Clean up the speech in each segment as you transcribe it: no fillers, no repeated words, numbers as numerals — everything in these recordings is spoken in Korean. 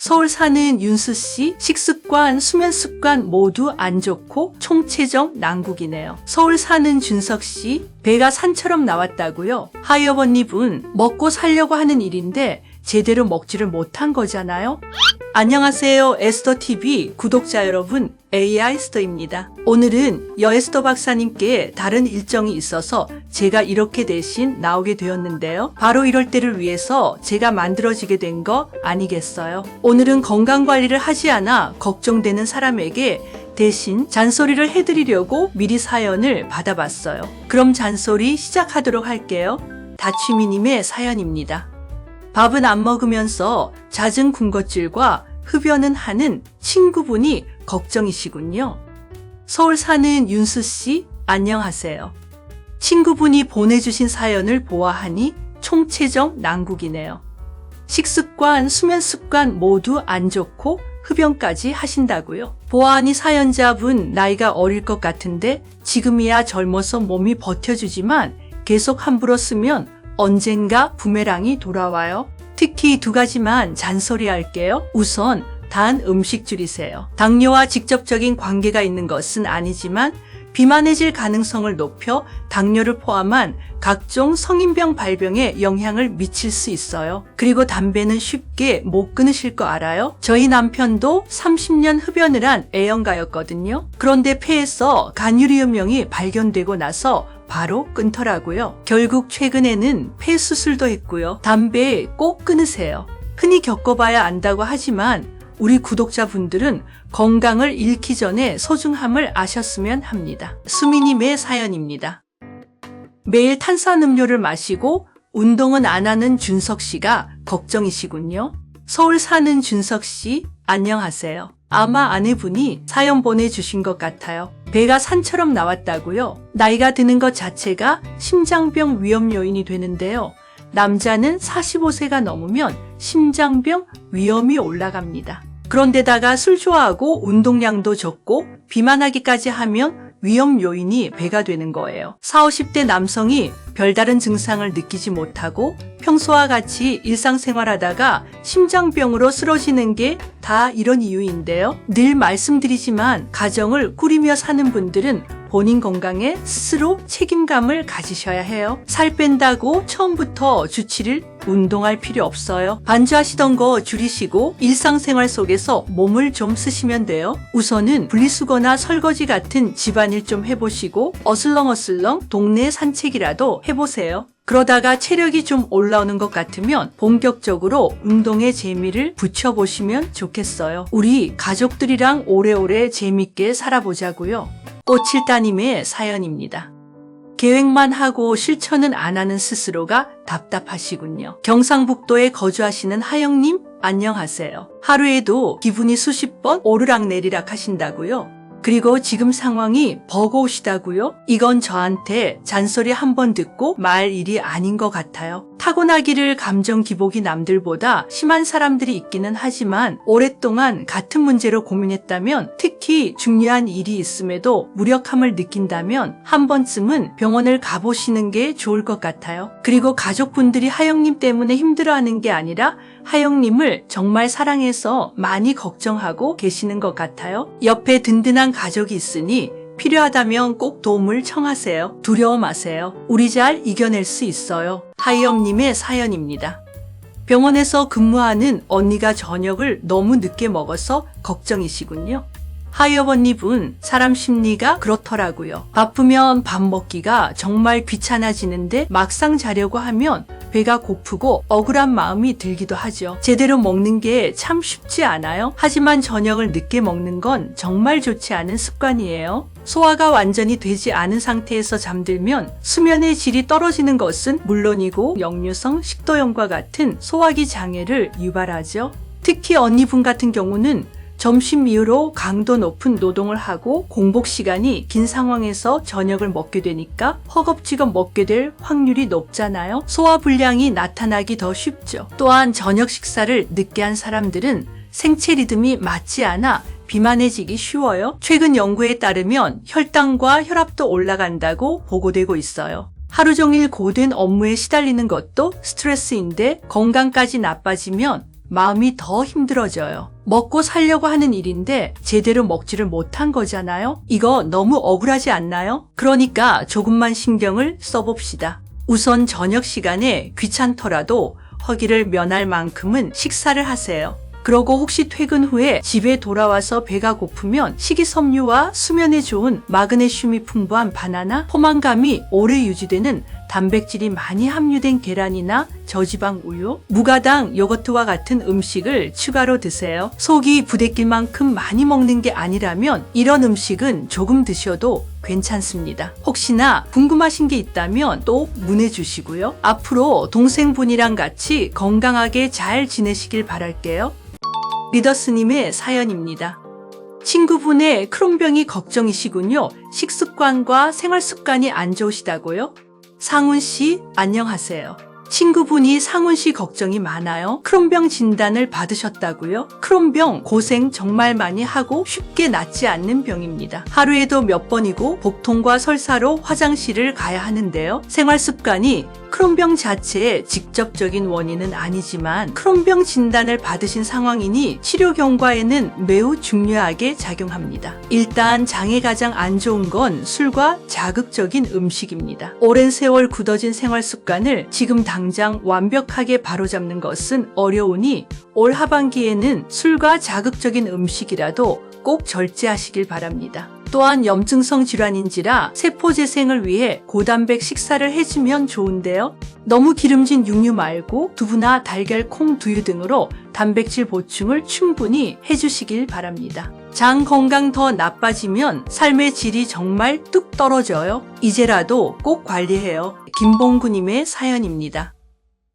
서울 사는 윤수 씨, 식습관, 수면 습관 모두 안 좋고 총체적 난국이네요. 서울 사는 준석 씨, 배가 산처럼 나왔다고요? 하이어버니분, 먹고 살려고 하는 일인데 제대로 먹지를 못한 거잖아요? 안녕하세요. 에스더TV 구독자 여러분, AI 스더입니다. 오늘은 여에스더 박사님께 다른 일정이 있어서 제가 이렇게 대신 나오게 되었는데요. 바로 이럴 때를 위해서 제가 만들어지게 된 거 아니겠어요? 오늘은 건강관리를 하지 않아 걱정되는 사람에게 대신 잔소리를 해드리려고 미리 사연을 받아봤어요. 그럼 잔소리 시작하도록 할게요. 다취미님의 사연입니다. 밥은 안 먹으면서 잦은 군것질과 흡연은 하는 친구분이 걱정이시군요. 서울 사는 윤수 씨, 안녕하세요. 친구분이 보내주신 사연을 보아하니 총체적 난국이네요. 식습관, 수면 습관 모두 안 좋고 흡연까지 하신다고요? 보아하니 사연자분 나이가 어릴 것 같은데 지금이야 젊어서 몸이 버텨주지만 계속 함부로 쓰면 언젠가 부메랑이 돌아와요. 특히 두 가지만 잔소리할게요. 우선 단 음식 줄이세요. 당뇨와 직접적인 관계가 있는 것은 아니지만 비만해질 가능성을 높여 당뇨를 포함한 각종 성인병 발병에 영향을 미칠 수 있어요. 그리고 담배는 쉽게 못 끊으실 거 알아요? 저희 남편도 30년 흡연을 한 애연가였거든요. 그런데 폐에서 간유리음용이 발견되고 나서 바로 끊더라고요. 결국 최근에는 폐 수술도 했고요. 담배 꼭 끊으세요. 흔히 겪어봐야 안다고 하지만 우리 구독자분들은 건강을 잃기 전에 소중함을 아셨으면 합니다. 수미님의 사연입니다. 매일 탄산음료를 마시고 운동은 안 하는 준석 씨가 걱정이시군요. 서울 사는 준석 씨, 안녕하세요. 아마 아내분이 사연 보내주신 것 같아요. 배가 산처럼 나왔다고요? 나이가 드는 것 자체가 심장병 위험 요인이 되는데요. 남자는 45세가 넘으면 심장병 위험이 올라갑니다. 그런데다가 술 좋아하고 운동량도 적고 비만하기까지 하면 위험 요인이 배가 되는 거예요. 40, 50대 남성이 별다른 증상을 느끼지 못하고 평소와 같이 일상생활하다가 심장병으로 쓰러지는 게 다 이런 이유인데요. 늘 말씀드리지만 가정을 꾸리며 사는 분들은 본인 건강에 스스로 책임감을 가지셔야 해요. 살 뺀다고 처음부터 주 7일 운동할 필요 없어요. 반주하시던 거 줄이시고 일상생활 속에서 몸을 좀 쓰시면 돼요. 우선은 분리수거나 설거지 같은 집안일 좀 해보시고 어슬렁어슬렁 동네 산책이라도 해보세요. 그러다가 체력이 좀 올라오는 것 같으면 본격적으로 운동에 재미를 붙여보시면 좋겠어요. 우리 가족들이랑 오래오래 재밌게 살아보자고요. 꽃칠따님의 사연입니다. 계획만 하고 실천은 안 하는 스스로가 답답하시군요. 경상북도에 거주하시는 하영님, 안녕하세요. 하루에도 기분이 수십 번 오르락내리락 하신다고요? 그리고 지금 상황이 버거우시다고요? 이건 저한테 잔소리 한 번 듣고 말 일이 아닌 것 같아요. 타고나기를 감정 기복이 남들보다 심한 사람들이 있기는 하지만 오랫동안 같은 문제로 고민했다면 특히 중요한 일이 있음에도 무력함을 느낀다면 한 번쯤은 병원을 가보시는 게 좋을 것 같아요. 그리고 가족분들이 하영님 때문에 힘들어하는 게 아니라 하영님을 정말 사랑해서 많이 걱정하고 계시는 것 같아요. 옆에 든든한 가족이 있으니 필요하다면 꼭 도움을 청하세요. 두려워 마세요. 우리 잘 이겨낼 수 있어요. 하이엄님의 사연입니다. 병원에서 근무하는 언니가 저녁을 너무 늦게 먹어서 걱정이시군요. 하이어버니분, 사람 심리가 그렇더라고요. 바쁘면 밥 먹기가 정말 귀찮아지는데 막상 자려고 하면 배가 고프고 억울한 마음이 들기도 하죠. 제대로 먹는 게 참 쉽지 않아요. 하지만 저녁을 늦게 먹는 건 정말 좋지 않은 습관이에요. 소화가 완전히 되지 않은 상태에서 잠들면 수면의 질이 떨어지는 것은 물론이고 역류성 식도염과 같은 소화기 장애를 유발하죠. 특히 언니분 같은 경우는 점심 이후로 강도 높은 노동을 하고 공복 시간이 긴 상황에서 저녁을 먹게 되니까 허겁지겁 먹게 될 확률이 높잖아요. 소화불량이 나타나기 더 쉽죠. 또한 저녁 식사를 늦게 한 사람들은 생체 리듬이 맞지 않아 비만해지기 쉬워요. 최근 연구에 따르면 혈당과 혈압도 올라간다고 보고되고 있어요. 하루 종일 고된 업무에 시달리는 것도 스트레스인데 건강까지 나빠지면 마음이 더 힘들어져요. 먹고 살려고 하는 일인데 제대로 먹지를 못한 거잖아요. 이거 너무 억울하지 않나요? 그러니까 조금만 신경을 써봅시다. 우선 저녁 시간에 귀찮더라도 허기를 면할 만큼은 식사를 하세요. 그러고 혹시 퇴근 후에 집에 돌아와서 배가 고프면 식이섬유와 수면에 좋은 마그네슘이 풍부한 바나나, 포만감이 오래 유지되는 단백질이 많이 함유된 계란이나 저지방 우유, 무가당 요거트와 같은 음식을 추가로 드세요. 속이 부대낄 만큼 많이 먹는 게 아니라면 이런 음식은 조금 드셔도 괜찮습니다. 혹시나 궁금하신 게 있다면 또 문의 주시고요. 앞으로 동생분이랑 같이 건강하게 잘 지내시길 바랄게요. 리더스님의 사연입니다. 친구분의 크론병이 걱정이시군요. 식습관과 생활습관이 안 좋으시다고요? 상훈씨, 안녕하세요. 친구분이 상훈씨 걱정이 많아요. 크론병 진단을 받으셨다고요? 크론병 고생 정말 많이 하고 쉽게 낫지 않는 병입니다. 하루에도 몇 번이고 복통과 설사로 화장실을 가야 하는데요. 생활습관이 크론병 자체의 직접적인 원인은 아니지만 크론병 진단을 받으신 상황이니 치료 경과에는 매우 중요하게 작용합니다. 일단 장에 가장 안 좋은 건 술과 자극적인 음식입니다. 오랜 세월 굳어진 생활 습관을 지금 당장 완벽하게 바로잡는 것은 어려우니 올 하반기에는 술과 자극적인 음식이라도 꼭 절제하시길 바랍니다. 또한 염증성 질환인지라 세포 재생을 위해 고단백 식사를 해주면 좋은데요. 너무 기름진 육류 말고 두부나 달걀, 콩, 두유 등으로 단백질 보충을 충분히 해주시길 바랍니다. 장 건강 더 나빠지면 삶의 질이 정말 뚝 떨어져요. 이제라도 꼭 관리해요. 김봉구님의 사연입니다.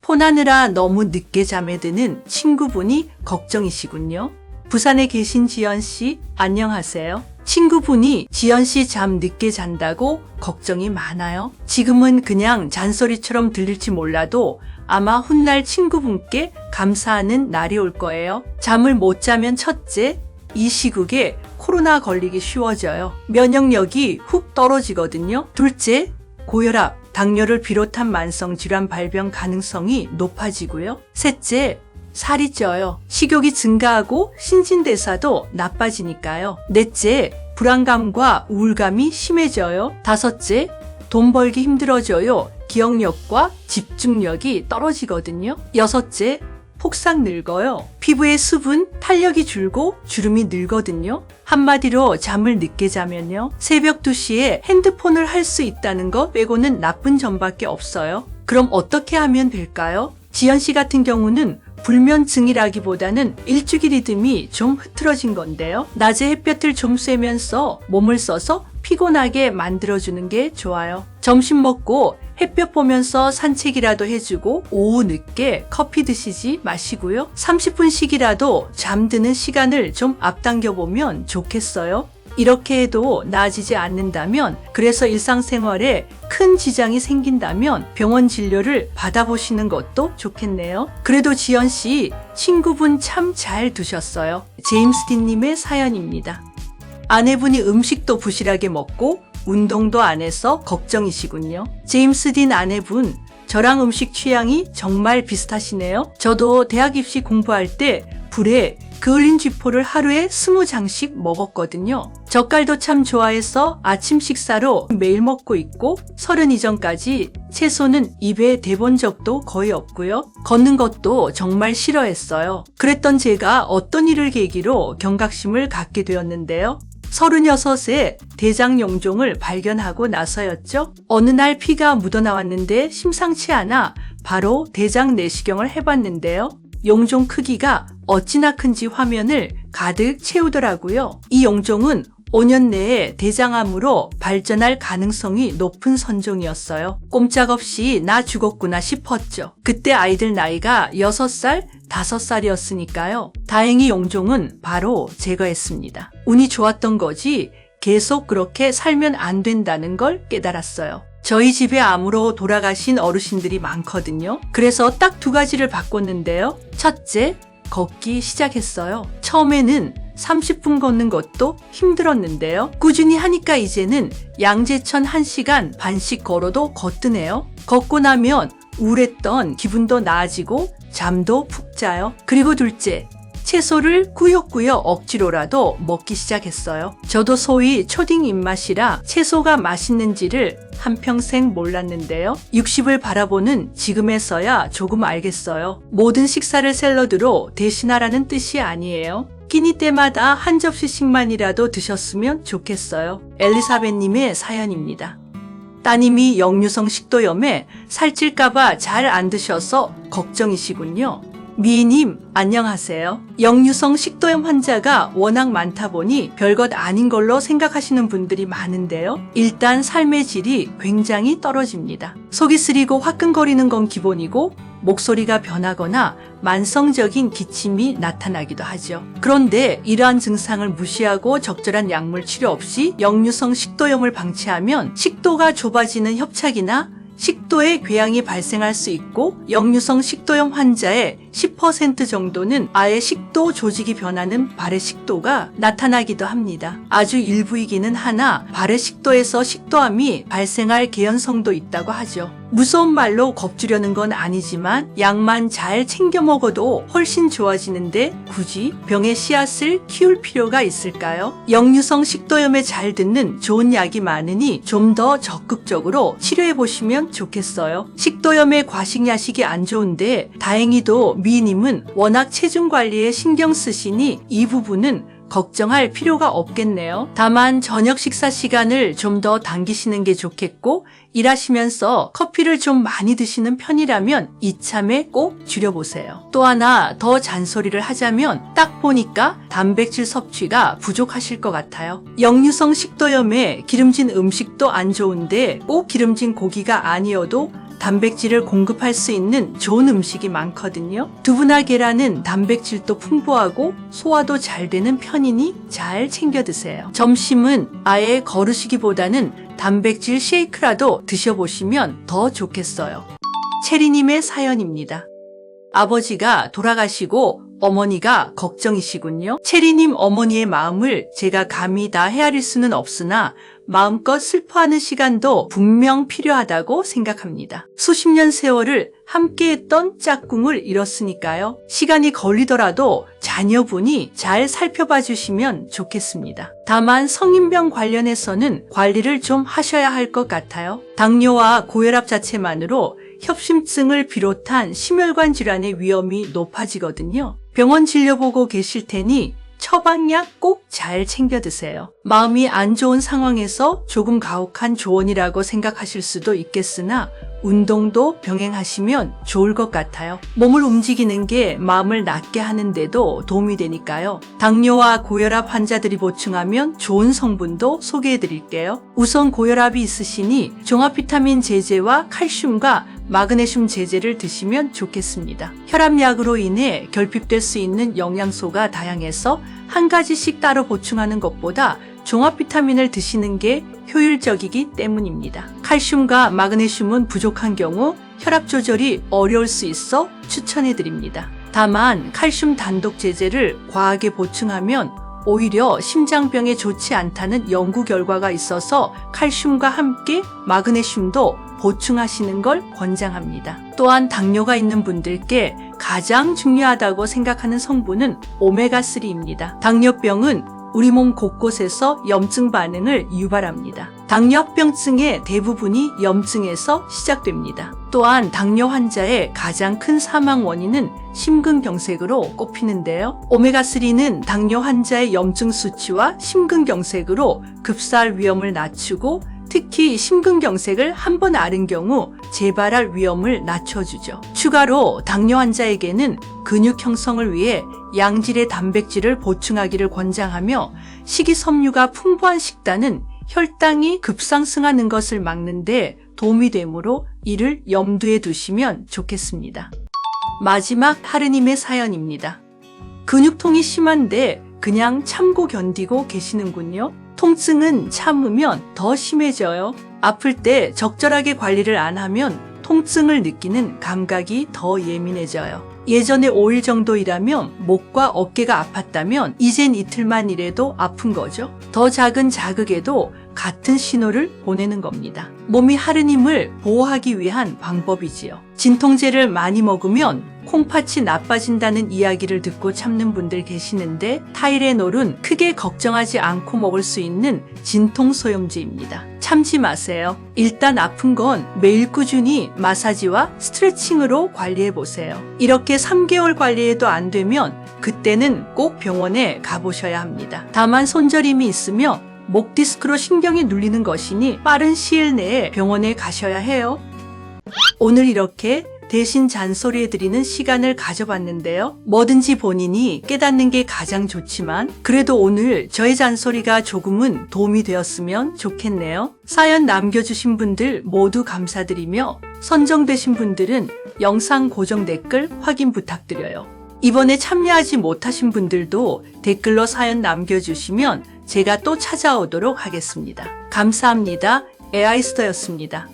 폰하느라 너무 늦게 잠에 드는 친구분이 걱정이시군요. 부산에 계신 지연씨, 안녕하세요. 친구분이 지연씨 잠 늦게 잔다고 걱정이 많아요. 지금은 그냥 잔소리처럼 들릴지 몰라도 아마 훗날 친구분께 감사하는 날이 올 거예요. 잠을 못 자면 첫째, 이 시국에 코로나 걸리기 쉬워져요. 면역력이 훅 떨어지거든요. 둘째, 고혈압, 당뇨를 비롯한 만성 질환 발병 가능성이 높아지고요. 셋째, 살이 쪄요. 식욕이 증가하고 신진대사도 나빠지니까요. 넷째, 불안감과 우울감이 심해져요. 다섯째, 돈 벌기 힘들어져요. 기억력과 집중력이 떨어지거든요. 여섯째, 폭삭 늙어요. 피부의 수분, 탄력이 줄고 주름이 늘거든요. 한마디로 잠을 늦게 자면요. 새벽 2시에 핸드폰을 할 수 있다는 것 빼고는 나쁜 점밖에 없어요. 그럼 어떻게 하면 될까요? 지연 씨 같은 경우는 불면증이라기보다는 일주기 리듬이 좀 흐트러진 건데요. 낮에 햇볕을 좀 쐬면서 몸을 써서 피곤하게 만들어주는 게 좋아요. 점심 먹고 햇볕 보면서 산책이라도 해주고 오후 늦게 커피 드시지 마시고요. 30분씩이라도 잠드는 시간을 좀 앞당겨보면 좋겠어요. 이렇게 해도 나아지지 않는다면, 그래서 일상생활에 큰 지장이 생긴다면 병원 진료를 받아보시는 것도 좋겠네요. 그래도 지연 씨, 친구분 참 잘 두셨어요. 제임스딘님의 사연입니다. 아내분이 음식도 부실하게 먹고 운동도 안 해서 걱정이시군요. 제임스딘 아내분, 저랑 음식 취향이 정말 비슷하시네요. 저도 대학 입시 공부할 때 불에 그을린 쥐포를 하루에 20장씩 먹었거든요. 젓갈도 참 좋아해서 아침 식사로 매일 먹고 있고 30 이전까지 채소는 입에 대본 적도 거의 없고요. 걷는 것도 정말 싫어했어요. 그랬던 제가 어떤 일을 계기로 경각심을 갖게 되었는데요. 36에 대장용종을 발견하고 나서였죠. 어느 날 피가 묻어나왔는데 심상치 않아 바로 대장 내시경을 해봤는데요. 용종 크기가 어찌나 큰지 화면을 가득 채우더라고요. 이 용종은 5년 내에 대장암으로 발전할 가능성이 높은 선종이었어요. 꼼짝없이 나 죽었구나 싶었죠. 그때 아이들 나이가 6살, 5살이었으니까요. 다행히 용종은 바로 제거했습니다. 운이 좋았던 거지 계속 그렇게 살면 안 된다는 걸 깨달았어요. 저희 집에 암으로 돌아가신 어르신들이 많거든요. 그래서 딱 2가지를 바꿨는데요. 첫째, 걷기 시작했어요. 처음에는 30분 걷는 것도 힘들었는데요. 꾸준히 하니까 이제는 양재천 1시간 반씩 걸어도 거뜬해요. 걷고 나면 우울했던 기분도 나아지고 잠도 푹 자요. 그리고 둘째, 채소를 꾸역꾸역 억지로라도 먹기 시작했어요. 저도 소위 초딩 입맛이라 채소가 맛있는지를 한평생 몰랐는데요. 60을 바라보는 지금에서야 조금 알겠어요. 모든 식사를 샐러드로 대신하라는 뜻이 아니에요. 끼니 때마다 한 접시씩만이라도 드셨으면 좋겠어요. 엘리사벳님의 사연입니다. 따님이 역류성 식도염에 살찔까봐 잘 안 드셔서 걱정이시군요. 미희님, 안녕하세요. 역류성 식도염 환자가 워낙 많다 보니 별것 아닌 걸로 생각하시는 분들이 많은데요. 일단 삶의 질이 굉장히 떨어집니다. 속이 쓰리고 화끈거리는 건 기본이고 목소리가 변하거나 만성적인 기침이 나타나기도 하죠. 그런데 이러한 증상을 무시하고 적절한 약물 치료 없이 역류성 식도염을 방치하면 식도가 좁아지는 협착이나 식도에 궤양이 발생할 수 있고 역류성 식도염 환자의 10% 정도는 아예 식도 조직이 변하는 발해식도가 나타나기도 합니다. 아주 일부이기는 하나 발해식도에서 식도암이 발생할 개연성도 있다고 하죠. 무서운 말로 겁주려는 건 아니지만 약만 잘 챙겨 먹어도 훨씬 좋아지는데 굳이 병의 씨앗을 키울 필요가 있을까요? 역류성 식도염에 잘 듣는 좋은 약이 많으니 좀 더 적극적으로 치료해 보시면 좋겠어요. 식도염에 과식 야식이 안 좋은데 다행히도 미희님은 워낙 체중 관리에 신경 쓰시니 이 부분은 걱정할 필요가 없겠네요. 다만 저녁 식사 시간을 좀 더 당기시는 게 좋겠고 일하시면서 커피를 좀 많이 드시는 편이라면 이참에 꼭 줄여보세요. 또 하나 더 잔소리를 하자면 딱 보니까 단백질 섭취가 부족하실 것 같아요. 역류성 식도염에 기름진 음식도 안 좋은데 꼭 기름진 고기가 아니어도 단백질을 공급할 수 있는 좋은 음식이 많거든요. 두부나 계란은 단백질도 풍부하고 소화도 잘 되는 편이니 잘 챙겨 드세요. 점심은 아예 거르시기보다는 단백질 쉐이크라도 드셔보시면 더 좋겠어요. 체리님의 사연입니다. 아버지가 돌아가시고 어머니가 걱정이시군요. 체리님 어머니의 마음을 제가 감히 다 헤아릴 수는 없으나 마음껏 슬퍼하는 시간도 분명 필요하다고 생각합니다. 수십 년 세월을 함께했던 짝꿍을 잃었으니까요. 시간이 걸리더라도 자녀분이 잘 살펴봐 주시면 좋겠습니다. 다만 성인병 관련해서는 관리를 좀 하셔야 할 것 같아요. 당뇨와 고혈압 자체만으로 협심증을 비롯한 심혈관 질환의 위험이 높아지거든요. 병원 진료보고 계실 테니 처방약 꼭 잘 챙겨 드세요. 마음이 안 좋은 상황에서 조금 가혹한 조언이라고 생각하실 수도 있겠으나 운동도 병행하시면 좋을 것 같아요. 몸을 움직이는 게 마음을 낫게 하는데도 도움이 되니까요. 당뇨와 고혈압 환자들이 보충하면 좋은 성분도 소개해 드릴게요. 우선 고혈압이 있으시니 종합 비타민 제제와 칼슘과 마그네슘 제제를 드시면 좋겠습니다. 혈압약으로 인해 결핍될 수 있는 영양소가 다양해서 한 가지씩 따로 보충하는 것보다 종합 비타민을 드시는 게 효율적이기 때문입니다. 칼슘과 마그네슘은 부족한 경우 혈압 조절이 어려울 수 있어 추천해 드립니다. 다만 칼슘 단독 제제를 과하게 보충하면 오히려 심장병에 좋지 않다는 연구 결과가 있어서 칼슘과 함께 마그네슘도 보충하시는 걸 권장합니다. 또한 당뇨가 있는 분들께 가장 중요하다고 생각하는 성분은 오메가3입니다. 당뇨병은 우리 몸 곳곳에서 염증 반응을 유발합니다. 당뇨합병증의 대부분이 염증에서 시작됩니다. 또한 당뇨 환자의 가장 큰 사망 원인은 심근경색으로 꼽히는데요. 오메가3는 당뇨 환자의 염증 수치와 심근경색으로 급사할 위험을 낮추고 특히 심근경색을 한 번 앓은 경우 재발할 위험을 낮춰주죠. 추가로 당뇨 환자에게는 근육 형성을 위해 양질의 단백질을 보충하기를 권장하며 식이섬유가 풍부한 식단은 혈당이 급상승하는 것을 막는데 도움이 되므로 이를 염두에 두시면 좋겠습니다. 마지막 하르님의 사연입니다. 근육통이 심한데 그냥 참고 견디고 계시는군요. 통증은 참으면 더 심해져요. 아플 때 적절하게 관리를 안 하면 통증을 느끼는 감각이 더 예민해져요. 예전에 5일 정도 일하면 목과 어깨가 아팠다면 이젠 이틀만 일해도 아픈 거죠. 더 작은 자극에도 같은 신호를 보내는 겁니다. 몸이 하르님을 보호하기 위한 방법이지요. 진통제를 많이 먹으면 콩팥이 나빠진다는 이야기를 듣고 참는 분들 계시는데 타이레놀은 크게 걱정하지 않고 먹을 수 있는 진통소염제입니다. 참지 마세요. 일단 아픈 건 매일 꾸준히 마사지와 스트레칭으로 관리해 보세요. 이렇게 3개월 관리해도 안 되면 그때는 꼭 병원에 가보셔야 합니다. 다만 손저림이 있으며 목 디스크로 신경이 눌리는 것이니 빠른 시일 내에 병원에 가셔야 해요. 오늘 이렇게 대신 잔소리해드리는 시간을 가져봤는데요. 뭐든지 본인이 깨닫는 게 가장 좋지만 그래도 오늘 저의 잔소리가 조금은 도움이 되었으면 좋겠네요. 사연 남겨주신 분들 모두 감사드리며 선정되신 분들은 영상 고정 댓글 확인 부탁드려요. 이번에 참여하지 못하신 분들도 댓글로 사연 남겨주시면 제가 또 찾아오도록 하겠습니다. 감사합니다. 에아이스터였습니다.